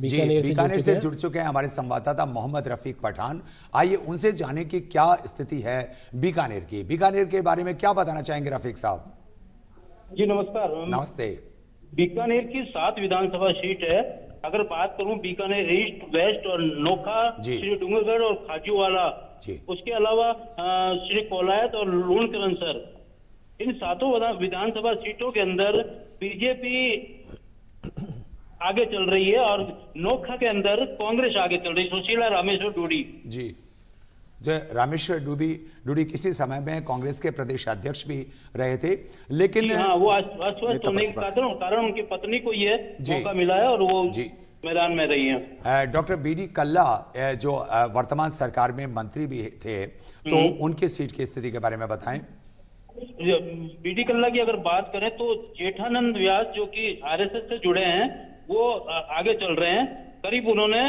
बीकानेर से जुड़ चुके हैं हमारे संवाददाता मोहम्मद रफीक पठान। आइए उनसे जाने की क्या स्थिति है बीकानेर की। बीकानेर के बारे में क्या बताना चाहेंगे रफीक साहब? जी नमस्कार। नमस्ते। बीकानेर की 7 विधानसभा सीट है। अगर बात करूं बीकानेर ईस्ट, वेस्ट और नोखा, श्री डूंगरगढ़ और खाजूवाला, उसके अलावा श्री कोलायत और लूणकरनसर, इन 7 विधानसभा सीटों के अंदर बीजेपी आगे चल रही है और नोखा के अंदर कांग्रेस आगे चल रही है। सुशीला रामेश्वर डूडी जी, जो रामेश्वर डूडी किसी समय में कांग्रेस के प्रदेश अध्यक्ष भी रहे थे, लेकिन हाँ, वो अस्वस्थ होने के कारण उनकी पत्नी को ये मौका मिला है और वो मैदान में रही है। डॉक्टर बीडी कल्ला जो वर्तमान सरकार में मंत्री भी थे, तो उनकी सीट की स्थिति के बारे में बताएं। बीडी कल्ला की अगर बात करें तो जेठानंद व्यास जो कि आरएसएस से जुड़े हैं वो आगे चल रहे हैं। करीब उन्होंने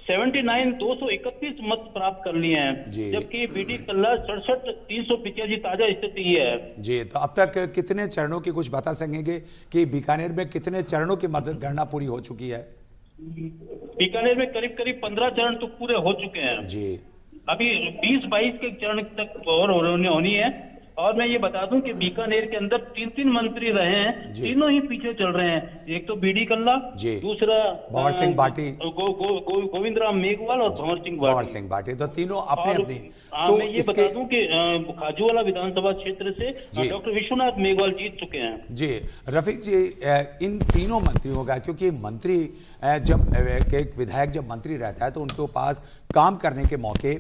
231 मत प्राप्त कर लिए हैं, जबकि बीडी कल्ला 67,385 ताजा स्थिति है जी। तो अब तक कितने चरणों की कुछ बता सकेंगे कि बीकानेर में कितने चरणों की मतगणना पूरी हो चुकी है? बीकानेर में करीब 15 चरण तो पूरे हो चुके हैं जी। अभी 20-22 के चरण तक और होनी है। और मैं ये बता दूं कि बीकानेर के अंदर 3 मंत्री रहे हैं, तीनों ही पीछे चल रहे हैं। एक तो बीडी कल्ला, दूसरा भंवर सिंह भाटी, गोविंद राम मेघवाल और भंवर सिंह भाटी, तो तीनों अपने अपने। तो मैं ये बता दूं कि खाजूवाला विधानसभा क्षेत्र से डॉक्टर विश्वनाथ मेघवाल जीत चुके हैं। जी रफीक जी, इन तीनों मंत्रियों का, क्योंकि मंत्री जब एक विधायक जब मंत्री रहता है तो उनके पास काम करने के मौके,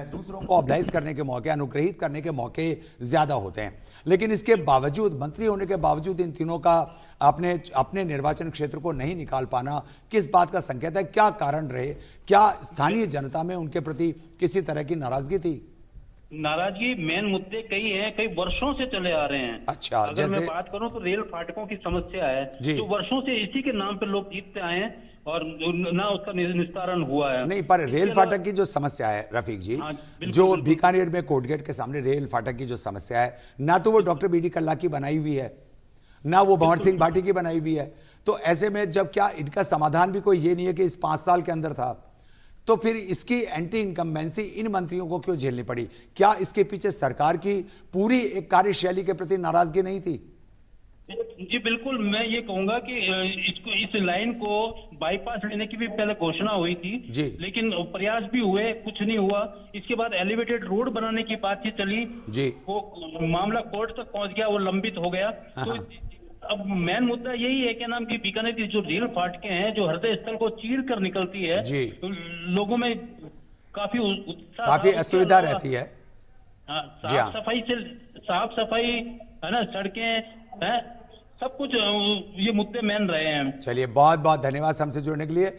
दूसरों को ऑब्लाइज करने के मौके, अनुग्रहित करने के मौके ज्यादा होते हैं, लेकिन इसके बावजूद, मंत्री होने के बावजूद इन तीनों का अपने निर्वाचन क्षेत्र को नहीं निकाल पाना किस बात का संकेत है? क्या कारण रहे? क्या स्थानीय जनता में उनके प्रति किसी तरह की नाराजगी थी? नाराजगी मेन मुद्दे कई हैं, कई वर्षों से चले आ रहे हैं। अच्छा, अगर मैं बात करूं तो रेल फाटकों की समस्या है जो वर्षों से इसी के नाम पे लोग जीतते आए हैं और ना उसका निस्तारण हुआ है। नहीं, पर रेल फाटक की जो समस्या है रफीक जी, जो बीकानेर में कोटगेट के सामने रेल फाटक की जो समस्या है, ना तो वो डॉक्टर बीडी कल्ला की बनाई हुई है, ना वो भंवर सिंह भाटी की बनाई हुई है। तो ऐसे में जब क्या इनका समाधान भी कोई ये नहीं है कि इस 5 साल के अंदर था, तो फिर इसकी एंटी इनकम्बेंसी इन मंत्रियों को क्यों झेलनी पड़ी? क्या इसके पीछे सरकार की पूरी एक कार्यशैली के प्रति नाराजगी नहीं थी? जी बिल्कुल, मैं ये कहूंगा कि इस लाइन को बाईपास लेने की भी पहले घोषणा हुई थी, लेकिन प्रयास भी हुए, कुछ नहीं हुआ। इसके बाद एलिवेटेड रोड बनाने की बातचीत चली, वो मामला कोर्ट तक पहुंच गया, वो लंबित हो गया। तो अब मेन मुद्दा यही है, क्या नाम की बीकानेर की जो रेल फाटकें हैं, जो हृदय स्थल को चीर कर निकलती है, तो लोगों में काफी उत्साह, काफी असुविधा रहती है। साफ सफाई है ना, सड़कें हैं, सब कुछ ये मुद्दे मेन रहे हैं। चलिए, बहुत बहुत धन्यवाद हमसे जुड़ने के लिए।